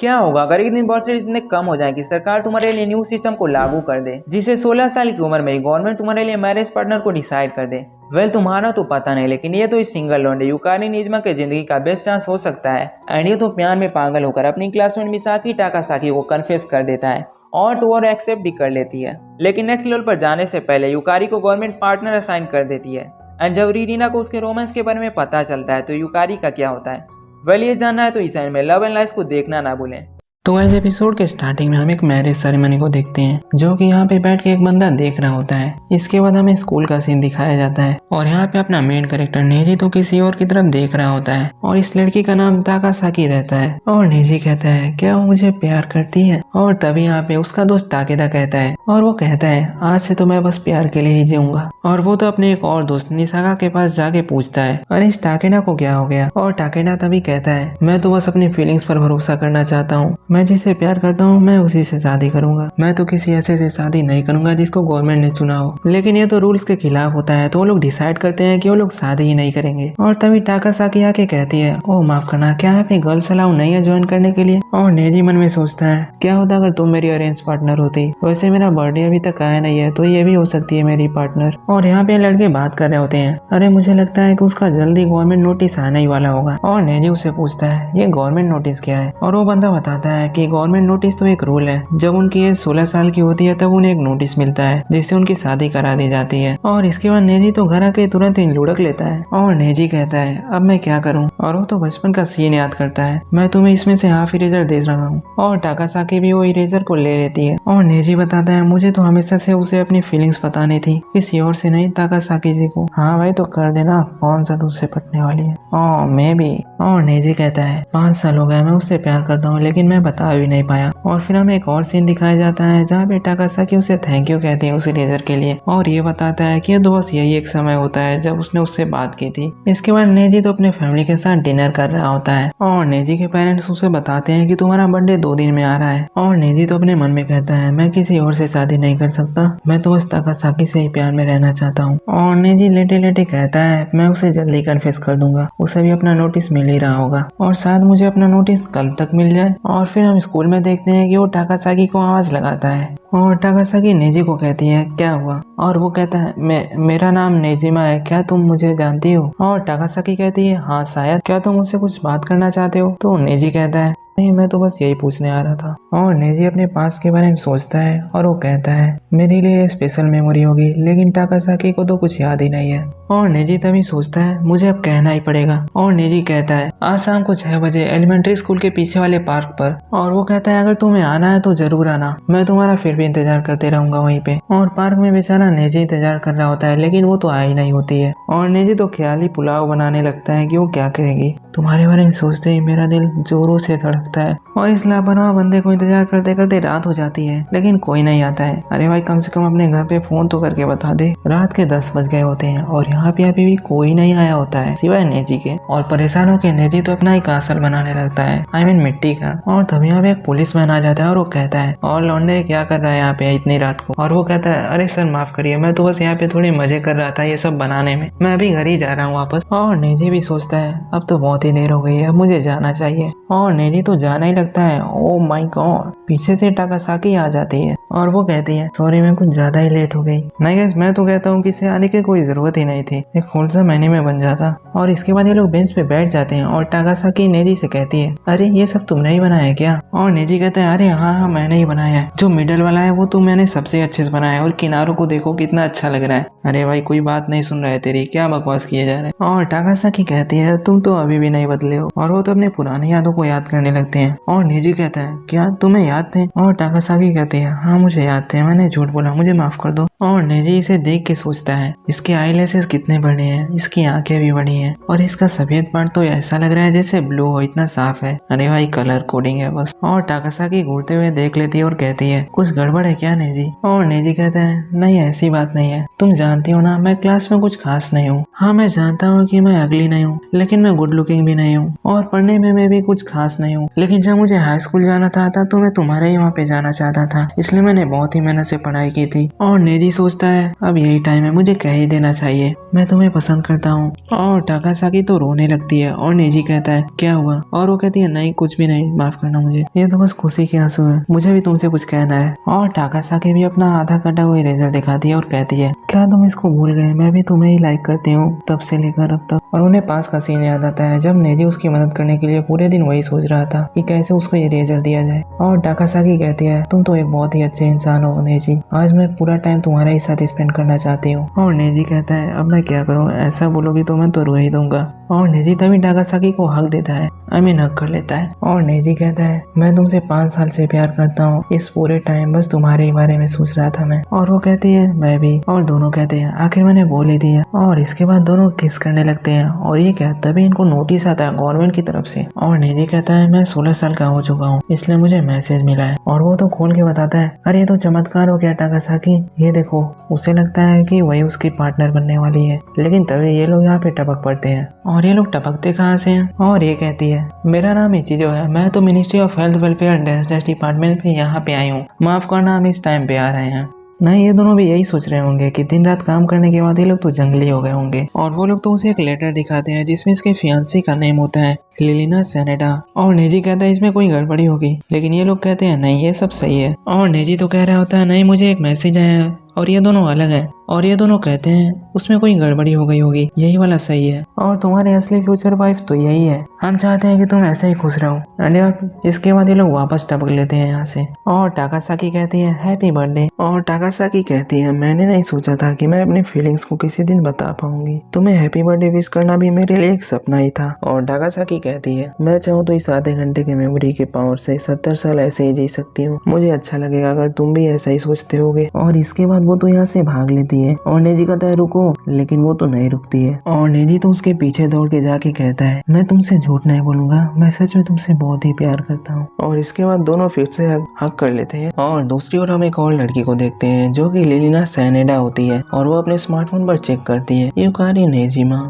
क्या होगा अगर एक दिन बर्थ रेट इतने कम हो जाए कि सरकार तुम्हारे लिए न्यू सिस्टम को लागू कर दे, जिसे 16 साल की उम्र में ही गवर्नमेंट तुम्हारे लिए मैरिज पार्टनर को डिसाइड कर दे। वेल तुम्हारा तो पता नहीं, लेकिन ये तो इस सिंगल लौंडे यूकारी निजमा के जिंदगी का बेस्ट चांस हो सकता है। एंड ये तो प्यार में पागल होकर अपनी क्लासमेट मिसाकी टाकासाकी को कन्फेस कर देता है और तो और एक्सेप्ट भी कर लेती है। लेकिन नेक्स्ट लेवल पर जाने से पहले यूकारी को गवर्नमेंट पार्टनर असाइन कर देती है। एंड जब रीना को उसके रोमांस के बारे में पता चलता है तो यूकारी का क्या होता है, वेल ये जानना है तो इस एंड में लव एंड लाइफ को देखना ना भूलें। तो गाइस एपिसोड के स्टार्टिंग में हम एक मैरिज सेरेमनी को देखते हैं, जो कि यहाँ पे बैठ के एक बंदा देख रहा होता है। इसके बाद हमें स्कूल का सीन दिखाया जाता है और यहाँ पे अपना मेन कैरेक्टर नेजी तो किसी और की तरफ देख रहा होता है और इस लड़की का नाम ताकासाकी रहता है। और नेजी कहता है क्या वो मुझे प्यार करती है, और तभी यहाँ पे उसका दोस्त ताकेदा कहता है और वो कहता है आज से तो मैं बस प्यार के लिए ही जीऊंगा। और वो तो अपने एक और दोस्त निसाका के पास जाके पूछता है अरे इस टाकेदा को क्या हो गया, और टाकेदा तभी कहता है मैं तो बस अपनी फीलिंग्स पर भरोसा करना चाहता हूँ, मैं जिससे प्यार करता हूँ मैं उसी से शादी करूंगा, मैं तो किसी ऐसे से शादी नहीं करूंगा जिसको गवर्नमेंट ने चुना हो। लेकिन ये तो रूल्स के खिलाफ होता है, तो वो लोग डिसाइड करते हैं कि वो लोग शादी ही नहीं करेंगे। और तभी टाकासाकी आके कहती है ओ माफ करना, क्या यहाँ पे गर्ल्स अलाउ नहीं है ज्वाइन करने के लिए। और नेजी मन में सोचता है क्या होता अगर तुम मेरी अरेंज पार्टनर होती, वैसे मेरा बर्थडे अभी तक आया नहीं है तो ये भी हो सकती है मेरी पार्टनर। और यहाँ पे लड़के बात कर रहे होते हैं अरे मुझे लगता है कि उसका जल्दी गवर्नमेंट नोटिस आने ही वाला होगा। और नेजी उससे पूछता है ये गवर्नमेंट नोटिस क्या है, और वो बंदा बताता है कि गवर्नमेंट नोटिस तो एक रूल है, जब उनकी एज 16 साल की होती है तब उन्हें एक नोटिस मिलता है जिससे उनकी शादी करा दी जाती है। और इसके बाद नेजी तो घर आके तुरंत ही लुढ़क लेता है और नेजी कहता है अब मैं क्या करूं, और वो तो बचपन का सीन याद करता है मैं तुम्हें इसमें से हाफ इरेजर दे रहा हूँ। और टाकासाकी भी वो इरेजर को ले लेती है और नेजी बताता है मुझे तो हमेशा से उसे अपनी फीलिंग्स बतानी थी, किसी और से नहीं टाकासाकी जी को। हाँ भाई तो कर देना, कौन सा तुझसे पटने वाली है। ओ मैं भी। और नेजी कहता है 5 साल हो गए मैं उससे प्यार करता हूँ लेकिन मैं बता भी नहीं पाया। और फिर हमें एक और सीन दिखाया जाता है जहाँ पे टाकासाकी उसे थैंक यू कहती है उस इरेजर के लिए, और ये बताता है कि तो बस यही एक समय होता है जब उसने उससे बात की थी। इसके बाद नेजी तो अपने फैमिली के साथ डिनर कर रहा होता है और नेजी के पेरेंट्स उसे बताते हैं कि तुम्हारा बर्थडे 2 दिन में आ रहा है। और नेजी तो अपने मन में कहता है मैं किसी और से शादी नहीं कर सकता, मैं तो बस टाकासाकी से ही प्यार में रहना चाहता हूँ। और नेजी लेटे लेटे कहता है मैं उसे जल्दी कन्फेस कर दूंगा, उसे भी अपना नोटिस मिल ही रहा होगा और शायद मुझे अपना नोटिस कल तक मिल जाए। और फिर हम स्कूल में देखते हैं कि वो टाकासाकी को आवाज लगाता है और टाकासाकी नेजी को कहती है क्या हुआ, और वो कहता है मेरा नाम नेजिमा है, क्या तुम मुझे जानती हो। और टाकासाकी कहती है हाँ शायद, क्या तुम मुझसे कुछ बात करना चाहते हो। तो नेजी कहता है नहीं मैं तो बस यही पूछने आ रहा था। और नेजी अपने पास के बारे में सोचता है और वो कहता है मेरे लिए स्पेशल मेमोरी होगी, लेकिन टाकासाकी को तो कुछ याद ही नहीं है। और नेजी तभी सोचता है मुझे अब कहना ही पड़ेगा। और नेजी कहता है आज शाम को 6 बजे एलिमेंट्री स्कूल के पीछे वाले पार्क पर। और वो कहता है अगर तुम्हें आना है तो जरूर आना, मैं तुम्हारा फिर भी इंतजार करते रहूंगा वहीं पे। और पार्क में बेचारा नेजी इंतजार कर रहा होता है लेकिन वो तो आ ही नहीं होती है। और नेजी तो ख्याली पुलाव बनाने लगता है कि वो क्या कहेगी। तुम्हारे बारे में सोचते ही मेरा दिल जोरों से धड़कता है। और इस लापरवाह बंदे को इंतजार करते करते रात हो जाती है लेकिन कोई नहीं आता है। अरे भाई कम से कम अपने घर पे फोन तो करके बता दे। रात के 10 बज गए होते हैं और यहाँ पे अभी भी कोई नहीं आया होता है सिवाय नेजी के। और परेशान होकर नेजी तो अपना ही कासल बनाने लगता है, I mean मिट्टी का। और तभी यहाँ पे एक पुलिसमैन आ जाता है और वो कहता है और लौंडे क्या कर रहा है यहाँ पे इतनी रात को। और वो कहता है अरे सर माफ करिए, मैं तो बस यहाँ पे थोड़े मजे कर रहा था ये सब बनाने में, मैं अभी घर ही जा रहा हूँ वापस। और नेजी भी सोचता है अब तो बहुत ही देर हो गई है, अब मुझे जाना चाहिए। और नेजी तो जाना ही लगता है। ओ माय गॉड, पीछे से टाकासाकी आ जाती है और वो कहती है सॉरी मैं कुछ ज्यादा ही लेट हो गई। नहीं गाइस मैं तो कहता हूँ कि इसे आने की कोई जरूरत ही नहीं थी, एक होलसम महीने में बन जाता। और इसके बाद ये लोग बेंच पे बैठ जाते हैं और टाकासाकी नेजी से कहती है अरे ये सब तुमने ही बनाया है क्या। और नेजी कहता है अरे हाँ मैंने ही बनाया है, जो मिडल वाला है वो तो मैंने सबसे अच्छे से बनाया है और किनारों को देखो कितना अच्छा लग रहा है। अरे भाई कोई बात नहीं सुन रहा है तेरी, क्या बकवास किए जा रहे हैं। और टाकासाकी कहती है तुम तो अभी भी नहीं बदले हो। और वो तो अपने पुरानी यादों को याद करने लगते हैं। और नेजी कहता है क्या तुम्हें याद थे। और टाकासाकी कहती है हाँ मुझे याद थे, मैंने झूठ बोला, मुझे माफ कर दो। और नेजी इसे देख के सोचता है इसके आईलैशेस कितने बड़े हैं, इसकी आंखें भी बड़ी हैं और इसका सफेद पार्ट तो ऐसा लग रहा है जैसे ब्लू हो, इतना साफ है। अरे भाई कलर कोडिंग है बस। और टाकासाकी घूरते हुए देख लेती है और कहती है कुछ गड़बड़ है क्या नेजी। और नेजी कहता है नहीं ऐसी बात नहीं है, तुम जानती हो ना मैं क्लास में कुछ खास नहीं हूँ। हाँ मैं जानता हूँ कि मैं अगली नहीं हूँ, लेकिन मैं गुड लुकिंग भी नहीं हूँ और पढ़ने में मैं भी कुछ खास नहीं हूँ, लेकिन जब मुझे हाई स्कूल जाना था तब तो मैं तुम्हारे ही वहाँ पे जाना चाहता था, इसलिए मैंने बहुत ही मेहनत से पढ़ाई की थी। और नेजी सोचता है अब यही टाइम है, मुझे कह ही देना चाहिए, मैं तुम्हें पसंद करता हूँ। और टाकासाकी तो रोने लगती है और नेजी कहता है क्या हुआ, और वो कहती है नहीं कुछ भी नहीं, माफ करना मुझे, ये तो बस खुशी के आंसू है, मुझे भी तुमसे कुछ कहना है। और टाकासाकी भी अपना आधा कटा हुआ इरेजर दिखाती है और कहती है क्या तुम इसको भूल गए, मैं भी तुम्हें ही लाइक करती हूँ तब से लेकर अब तक। और उन्हें पास का सीन याद आता है जब नेजी उसकी मदद करने के लिए पूरे दिन वही सोच रहा था कि कैसे उसको इरेजर दिया जाए। और टाकासाकी कहती है तुम तो एक बहुत ही अच्छे इंसान हो नेजी, आज मैं पूरा टाइम तुम्हारे ही साथ स्पेंड करना चाहती हूँ। और नेजी कहता है अब मैं क्या करूँ, ऐसा बोलोगी तो मैं तो रो ही दूंगा। और नेजी तभी टाकासाकी को हक देता है, हक कर लेता है। और नेजी कहता है मैं तुमसे 5 साल से प्यार करता हूँ, इस पूरे टाइम बस तुम्हारे ही बारे में सोच रहा था मैं। और वो कहती है मैं भी। और दोनों कहते हैं आखिर मैंने बोल ही दिया। और इसके बाद दोनों किस करने लगते हैं। और ये क्या, तभी इनको नोटिस आता है गवर्नमेंट की तरफ से। और नेजी कहता है मैं 16 साल का हो चुका हूँ, इसलिए मुझे मैसेज मिला है। और वो तो खोल के बताता है अरे ये तो चमत्कार हो गया टाकासाकी, ये देखो। उसे लगता है कि वही उसकी पार्टनर बनने वाली है, लेकिन तभी ये लोग यहाँ पे टपक पड़ते हैं। और ये लोग टपकते कहाँ से हैं। और ये कहती है मेरा नाम इचिजो है, मैं तो ministry of health welfare department में यहाँ पे आई हूँ, माफ करना हम इस टाइम पे आ रहे हैं। नहीं, ये दोनों भी यही सोच रहे होंगे कि दिन रात काम करने के बाद ये लोग तो जंगली हो गए होंगे। और वो लोग तो उसे एक लेटर दिखाते हैं जिसमें इसके फियांसी का नेम होता है लिलिना सेनेडा। और नेजी कहता है इसमें कोई गड़बड़ी होगी, लेकिन ये लोग कहते हैं नहीं ये सब सही है। और नेजी तो कह रहा होता है नहीं मुझे एक मैसेज आया है और ये दोनों अलग हैं। और ये दोनों कहते हैं उसमें कोई गड़बड़ी हो गई होगी, यही वाला सही है। और तुम्हारी असली फ्यूचर वाइफ तो यही है, हम चाहते हैं कि तुम ऐसे ही खुश रहो। और इसके बाद ये लोग वापस टपक लेते हैं यहाँ से। और टाकासाकी कहती है हैप्पी बर्थडे। और टाकासाकी कहती है मैंने नहीं सोचा था कि मैं अपनी फीलिंग्स को किसी दिन बता पाऊंगी, तुम्हें हैप्पी बर्थडे विश करना भी मेरे लिए एक सपना ही था। और टाकासाकी कहती है मैं चाहूँ तो इस आधे घंटे की मेमोरी के पावर से 70 साल ऐसे ही जी सकती हूँ, मुझे अच्छा लगेगा अगर तुम भी ऐसा ही सोचते होगे। और इसके बाद वो तो यहाँ से भाग लेती है। और नेजी कहता है रुको, लेकिन वो तो नहीं रुकती है। और नेजी तो उसके पीछे दौड़ के जाके कहता है मैं तुमसे झूठ नहीं बोलूंगा, मैं सच में तुमसे बहुत ही प्यार करता हूँ। और इसके बाद दोनों फिर से हक कर लेते हैं। और दूसरी ओर हम एक और लड़की को देखते हैं जो कि लिलिना सेनेडा होती है। और वो अपने स्मार्टफोन पर चेक करती है युकारी नेजिमा।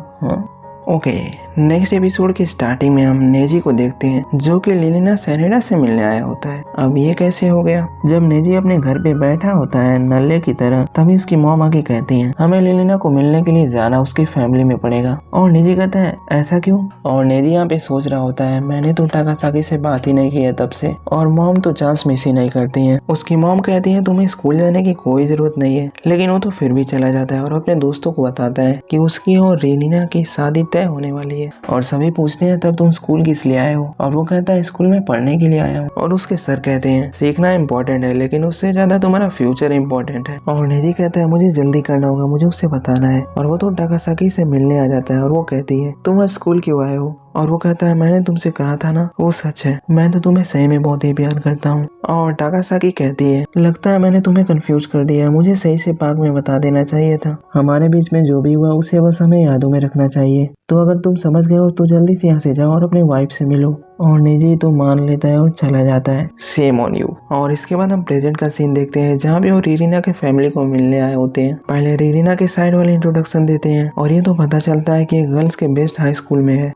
ओके, नेक्स्ट एपिसोड की स्टार्टिंग में हम नेजी को देखते हैं जो कि लिलिना सेनेडा से मिलने आया होता है। अब ये कैसे हो गया, जब नेजी अपने घर पे बैठा होता है नल्ले की तरह, तभी उसकी मॉम आके कहती है हमें लिलिना को मिलने के लिए जाना उसकी फैमिली में पड़ेगा। और नेजी कहता है ऐसा क्यों। और नेजी यहाँ पे सोच रहा होता है मैंने तो टाकासाकी से बात ही नहीं की है तब से, और मॉम तो चांस मिस ही नहीं करती है। उसकी मॉम कहती है तुम्हें स्कूल जाने की कोई जरूरत नहीं है, लेकिन वो तो फिर भी चला जाता है और अपने दोस्तों को बताता है कि उसकी और रेनिना की शादी तय होने वाली है। और सभी पूछते हैं तब तुम स्कूल किस लिए आए हो। और वो कहता है स्कूल में पढ़ने के लिए आया हूँ। और उसके सर कहते हैं सीखना इम्पोर्टेंट है, लेकिन उससे ज्यादा तुम्हारा फ्यूचर इम्पोर्टेंट है। और नेजी कहता है मुझे जल्दी करना होगा, मुझे उससे बताना है। और वो तो टाकासाकी से मिलने आ जाता है। और वो कहती है तुम आज स्कूल क्यों आए हो। और वो कहता है मैंने तुमसे कहा था ना, वो सच है, मैं तो तुम्हें सही में बहुत ही प्यार करता हूँ। और टाकासाकी कहती है लगता है मैंने तुम्हें कंफ्यूज कर दिया, मुझे सही से पाक में बता देना चाहिए था। हमारे बीच में जो भी हुआ उसे बस हमें यादों में रखना चाहिए। तो अगर तुम समझ गए हो तो जल्दी से यहाँ से जाओ और अपनी वाइफ से मिलो। और नेजी तो मान लेता है और चला जाता है। Same on you. और इसके बाद हम प्रेजेंट का सीन देखते हैं जहाँ पे वो रीरिना के फैमिली को मिलने आए होते हैं। पहले रीरिना के साइड वाले इंट्रोडक्शन देते हैं और ये तो पता चलता है कि गर्ल्स के बेस्ट हाई स्कूल में है।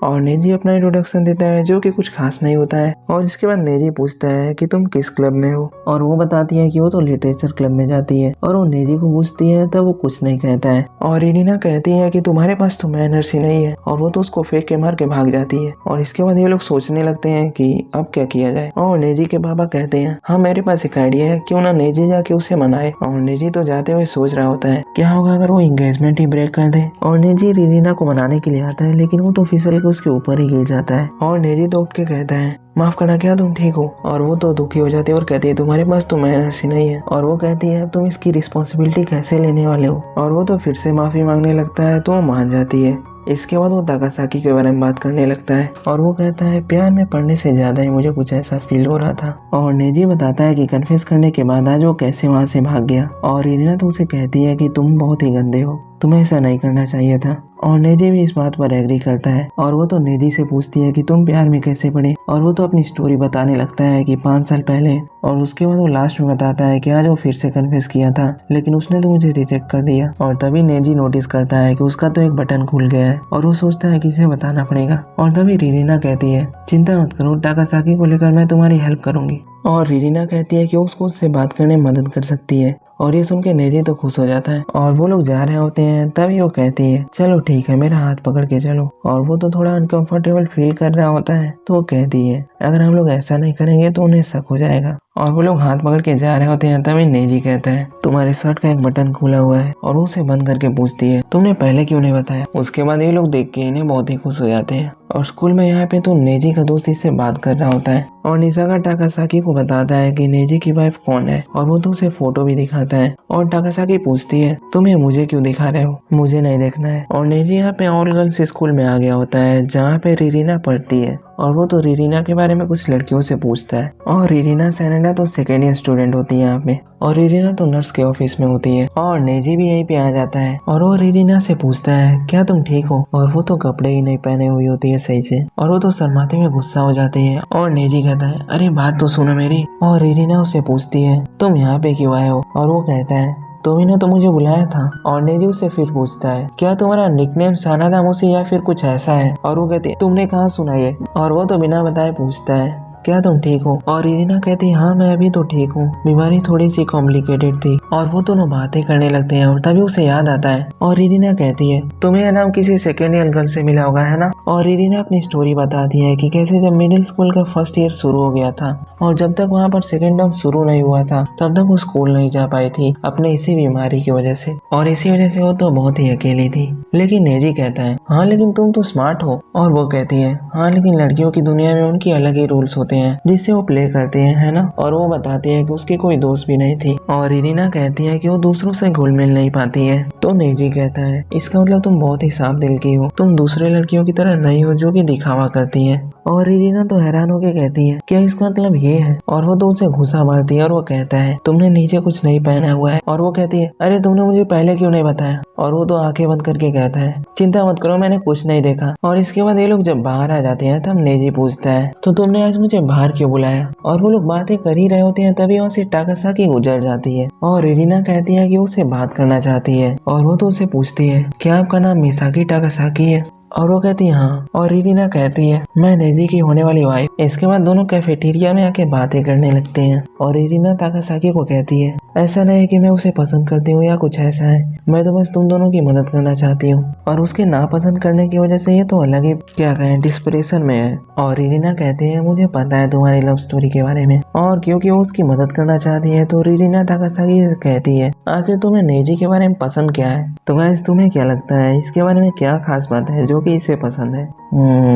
और नेजी अपना इंट्रोडक्शन देता है जो कि कुछ खास नहीं होता है। और इसके बाद नेजी पूछता है कि तुम किस क्लब में हो। और वो बताती है कि वो तो लिटरेचर क्लब में जाती है। और वो नेजी को पूछती है तब वो कुछ नहीं कहता है। और इरिना कहती है कि तुम्हारे पास तो मैनर्स ही नहीं है। और वो तो उसको फेंक के मार के भाग जाती है। और इसके बाद ये लोग सोचने लगते हैं कि अब क्या किया जाए। और नेजी के पापा कहते हैं हाँ मेरे पास एक आइडिया है, क्यों ना नेजी जाके उसे मनाए। और नेजी तो जाते हुए सोच रहा होता है क्या होगा अगर वो एंगेजमेंट ही ब्रेक कर दे। और नेजी इरिना को मनाने के लिए आता है, लेकिन वो तो फिसल के उसके ऊपर ही गिर जाता है। और नेजी तो उठ के कहता है माफ करना, क्या तुम ठीक हो। और वो तो दुखी हो जाती है और कहती है तुम्हारे पास तो मैनर्स ही नहीं है। और वो कहती है अब तुम इसकी रिस्पॉन्सिबिलिटी कैसे लेने वाले हो। और वो तो फिर से माफी मांगने लगता है तो वो मान जाती है। इसके बाद वो टाकासाकी के बारे में बात करने लगता है। और वो कहता है प्यार में पढ़ने से ज्यादा ही मुझे कुछ ऐसा फील हो रहा था। और नेजी बताता है कि कन्फेस करने के बाद आज वो कैसे वहाँ से भाग गया। और इरिना तो उसे कहती है कि तुम बहुत ही गंदे हो। तुम्हें ऐसा नहीं करना चाहिए था। और नेजी भी इस बात पर एग्री करता है और वो तो नेजी से पूछती है कि तुम प्यार में कैसे पड़े, और वो तो अपनी स्टोरी बताने लगता है कि 5 साल पहले, और उसके बाद वो लास्ट में बताता है कि आज वो फिर से कन्फेस किया था लेकिन उसने तो मुझे रिजेक्ट कर दिया। और तभी नेजी नोटिस करता है कि उसका तो एक बटन खुल गया है और वो सोचता है कि इसे बताना पड़ेगा। और तभी रिरीना कहती है चिंता मत करो, टाकासाकी को लेकर मैं तुम्हारी हेल्प करूंगी। और रिरीना कहती है कि उसको उससे बात करने में मदद कर सकती है। और ये सुन के नेजी तो खुश हो जाता है और वो लोग जा रहे होते हैं। तभी वो कहती है चलो ठीक है, मेरा हाथ पकड़ के चलो। और वो तो थोड़ा अनकंफर्टेबल फील कर रहा होता है, तो वो कहती है अगर हम लोग ऐसा नहीं करेंगे तो उन्हें शक हो जाएगा। और वो लोग हाथ पकड़ के जा रहे होते हैं। तभी नेजी कहता है तुम्हारे शर्ट का एक बटन खुला हुआ है, और उसे बंद करके पूछती है तुमने पहले क्यों नहीं बताया। उसके बाद ये लोग देख के इन्हें बहुत ही खुश हो जाते हैं। और स्कूल में यहाँ पे तो नेजी का दोस्त इससे बात कर रहा होता है और निसागा टाकासाकी को बताता है कि नेजी की वाइफ कौन है, और वो तो उसे फोटो भी दिखाता है। और टाकासाकी पूछती है तुम्हें मुझे क्यों दिखा रहे हो, मुझे नहीं देखना है। और नेजी यहाँ पे ऑल गर्ल्स स्कूल में आ गया होता है जहाँ पे रिरीना पढ़ती है, और वो तो रिरीना के बारे में कुछ लड़कियों से पूछता है। और रिरीना सेनेडा तो सेकेंड ईयर स्टूडेंट होती है यहाँ पे, और रिरीना तो नर्स के ऑफिस में होती है। और नेजी भी यहीं पे आ जाता है और वो रिरीना से पूछता है क्या तुम ठीक हो, और वो तो कपड़े ही नहीं पहने हुई होती है सही से, और वो तो शर्माते हुए गुस्सा हो जाती है। और नेजी कहता है अरे बात तो सुनो मेरी। और रिरीना उससे पूछती है तुम यहाँ पे क्यों आए हो, और वो कहता है तुमने तो मुझे बुलाया था। और नेजी उससे फिर पूछता है क्या तुम्हारा निकनेम सानादा मुसी या फिर कुछ ऐसा है, और वो कहती है तुमने कहाँ सुना ये। और वो तो बिना बताए पूछता है क्या तुम ठीक हो। और इरिना कहती है हाँ मैं अभी तो ठीक हूँ, बीमारी थोड़ी सी कॉम्प्लिकेटेड थी। और वो दोनों बातें करने लगते हैं और तभी उसे याद आता है। और इरिना कहती है तुम्हें यह नाम किसी सेकेंड ईयर गर्ल से मिला होगा है ना। और इरिना अपनी स्टोरी बताती है कि कैसे जब मिडिल स्कूल का फर्स्ट ईयर शुरू हो गया था और जब तक वहाँ पर सेकेंड टर्म शुरू नहीं हुआ था तब तक वो स्कूल नहीं जा पाई थी अपने इसी बीमारी की वजह से, और इसी वजह से वो तो बहुत ही अकेली थी। लेकिन नेजी कहता है हाँ लेकिन तुम तो स्मार्ट हो। और वो कहती है हाँ लेकिन लड़कियों की दुनिया में उनकी अलग ही रूल्स होते हैं जिससे वो प्ले करते हैं है ना। और वो बताती है कि उसकी कोई दोस्त भी नहीं थी। और इरिना कहती है कि वो दूसरों से घुल मिल नहीं पाती है। तो नेजी कहता है इसका मतलब तुम बहुत ही साफ दिल की हो, तुम दूसरे लड़कियों की तरह नहीं हो जो कि दिखावा करती है। और इरिना तो हैरान होकर कहती है क्या इसका मतलब ये है। और वो तो उसे घुसा मारती है और वो कहता है तुमने नीचे कुछ नहीं पहना हुआ है। और वो कहती है अरे तुमने मुझे पहले क्यों नहीं बताया। और वो तो आंखें बंद करके कहता है चिंता मत करो मैंने कुछ नहीं देखा। और इसके बाद ये लोग जब बाहर आ जाते हैं तब नेजी पूछता है तो तुमने आज मुझे बाहर क्यों बुलाया। और वो लोग बातें कर ही रहे होते हैं तभी वहाँ से टाकासाकी गुजर जाती है। और इरिना कहती है कि उससे बात करना चाहती है। और वो तो उससे पूछती है क्या आपका नाम मिसाकी टाकासाकी है। और वो कहती है हाँ। और इरिना कहती है मैं नेजी की होने वाली वाइफ। इसके बाद दोनों कैफेटेरिया में आके बातें करने लगते हैं। और इरिना टाकासाकी को कहती है ऐसा नहीं है कि मैं उसे पसंद करती हूँ या कुछ ऐसा है, मैं तो बस तुम दोनों की मदद करना चाहती हूँ। और उसके नापसंद करने की वजह से ये तो अलग ही क्या कहें डिस्प्रेशन में है। और इरिना कहती है मुझे पता है तुम्हारी लव स्टोरी के बारे में। और क्योंकि वो उसकी मदद करना चाहती है तो इरिना टाकासाकी से कहती है आखिर तुम्हें नेजी के बारे में पसंद क्या है। तो गाइस तुम्हें क्या लगता है इसके बारे में क्या खास बात है जो कि इसे पसंद है।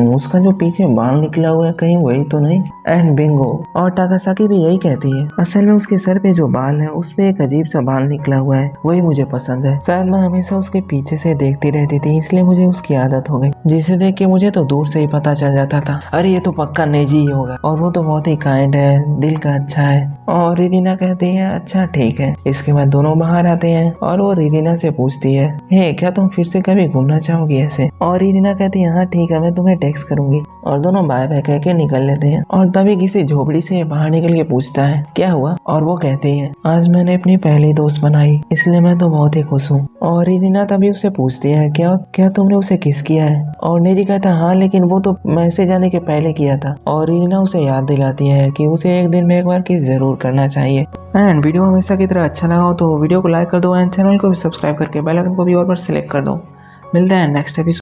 उसका जो पीछे बाल निकला हुआ है कहीं वही तो नहीं। And Bingo. और टाकासाकी भी यही कहती है असल में उसके सर पे जो बाल है उस पे एक अजीब सा बाल निकला हुआ है वही मुझे पसंद है। शायद मैं हमेशा उसके पीछे से देखती रहती थी इसलिए मुझे उसकी आदत हो गई, जिसे देख के मुझे तो दूर से ही पता चल जाता था अरे ये तो पक्का नेजी ही होगा। और वो तो बहुत ही काइंड है, दिल का अच्छा है। और इरिना कहती है अच्छा ठीक है। इसके बाद दोनों बाहर आते हैं और वो इरिना से पूछती है हे क्या तुम फिर से कभी घूमना चाहोगी ऐसे। और इरिना कहती है हाँ ठीक है मैं तुम्हें टेक्स्ट करूंगी। और दोनों बाय बाय कह के निकल लेते हैं। और तभी किसी झोपड़ी से बाहर निकल के पूछता है क्या हुआ। और वो कहती है आज मैंने अपनी पहली दोस्त बनाई इसलिए मैं तो बहुत ही खुश हूँ। और इरिना तभी उससे पूछती है क्या तुमने उसे किस किया है। और नेजी कहता है हाँ लेकिन वो तो मैसेज आने के पहले किया था। और इरिना उसे याद दिलाती है कि उसे एक दिन में एक बार किस जरूर करना चाहिए। एंड वीडियो हमेशा की तरह अच्छा लगा हो तो वीडियो को लाइक कर दो एंड चैनल को भी सब्सक्राइब करके बेल आइकन को भी और बार सिलेक्ट कर दो। मिलते हैं नेक्स्ट एपिसोड।